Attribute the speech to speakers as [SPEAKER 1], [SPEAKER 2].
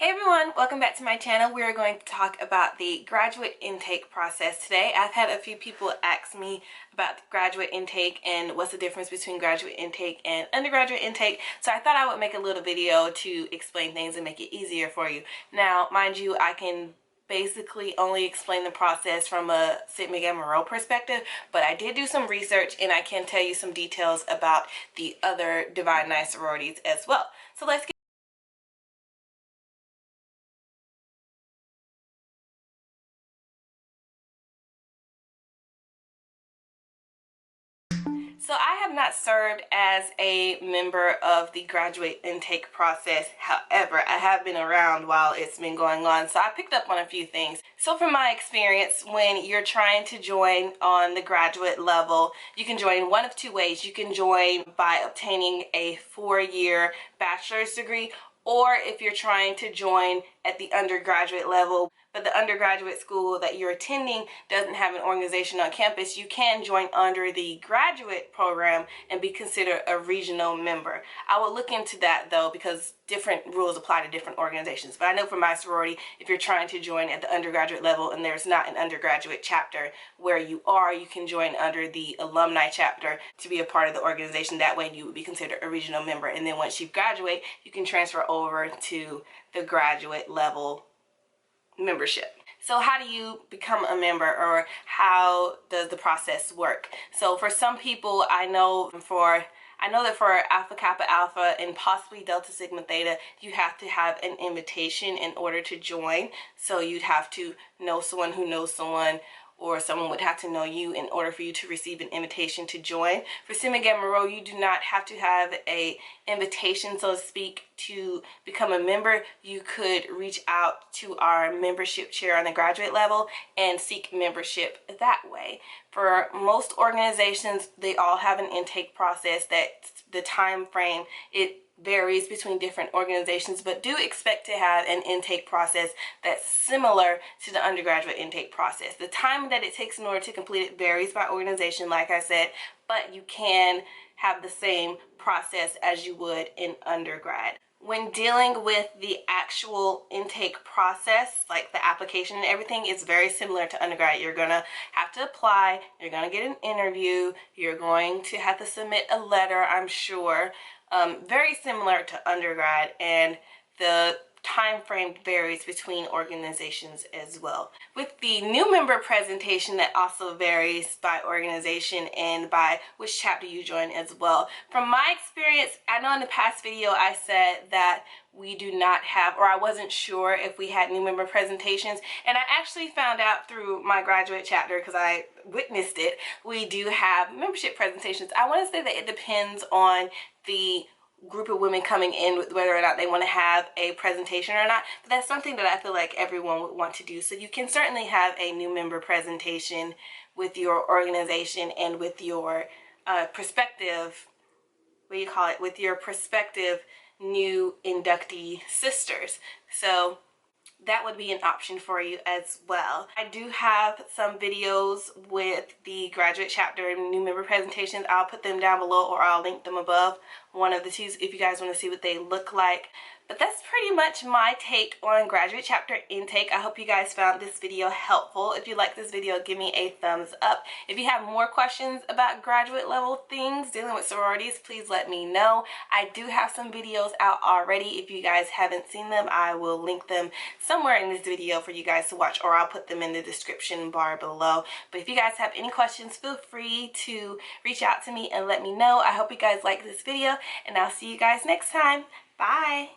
[SPEAKER 1] Hey everyone, welcome back to my channel. We're going to talk about the graduate intake process today. I've had a few people ask me about the graduate intake and what's the difference between graduate intake and undergraduate intake. So I thought I would make a little video to explain things and make it easier for you. Now, mind you, I can basically only explain the process from a Sigma Gamma Rho perspective, but I did do some research and I can tell you some details about the other Divine Nine sororities as well. So let's get So I have not served as a member of the graduate intake process. However, I have been around while it's been going on, so I picked up on a few things. So from my experience, when you're trying to join on the graduate level, you can join one of two ways. You can join by obtaining a 4-year bachelor's degree, or if you're trying to join at the undergraduate level, but the undergraduate school that you're attending doesn't have an organization on campus, you can join under the graduate program and be considered a regional member. I will look into that though, because different rules apply to different organizations. But I know for my sorority, if you're trying to join at the undergraduate level and there's not an undergraduate chapter where you are, you can join under the alumni chapter to be a part of the organization. That way you would be considered a regional member. And then once you graduate, you can transfer over to the graduate level membership. So how do you become a member, or how does the process work? So for some people, I know that for Alpha Kappa Alpha and possibly Delta Sigma Theta, you have to have an invitation in order to join. So you'd have to know someone who knows someone, or someone would have to know you in order for you to receive an invitation to join. For Sigma Gamma Rho, you do not have to have a invitation, so to speak, to become a member. You could reach out to our membership chair on the graduate level and seek membership that way. For most organizations, they all have an intake process that the time frame, it varies between different organizations, but do expect to have an intake process that's similar to the undergraduate intake process. The time that it takes in order to complete it varies by organization, like I said, but you can have the same process as you would in undergrad. When dealing with the actual intake process, like the application and everything, it's very similar to undergrad. You're gonna have to apply, you're gonna get an interview, you're going to have to submit a letter, I'm sure. Very similar to undergrad, and the time frame varies between organizations as well. With the new member presentation, that also varies by organization and by which chapter you join as well. From my experience, I know in the past video I said that we do not have, or I wasn't sure if we had new member presentations, and I actually found out through my graduate chapter, because I witnessed it, we do have membership presentations. I want to say that it depends on the group of women coming in, with whether or not they want to have a presentation or not, but that's something that I feel like everyone would want to do. So you can certainly have a new member presentation with your organization and with your prospective, with your prospective new inductee sisters. So that would be an option for you as well. I do have some videos with the graduate chapter and new member presentations. I'll put them down below, or I'll link them above, one of the two, if you guys want to see what they look like. But that's pretty much my take on graduate chapter intake. I hope you guys found this video helpful. If you like this video, give me a thumbs up. If you have more questions about graduate level things dealing with sororities, please let me know. I do have some videos out already. If you guys haven't seen them, I will link them somewhere in this video for you guys to watch, or I'll put them in the description bar below. But if you guys have any questions, feel free to reach out to me and let me know. I hope you guys like this video, and I'll see you guys next time. Bye!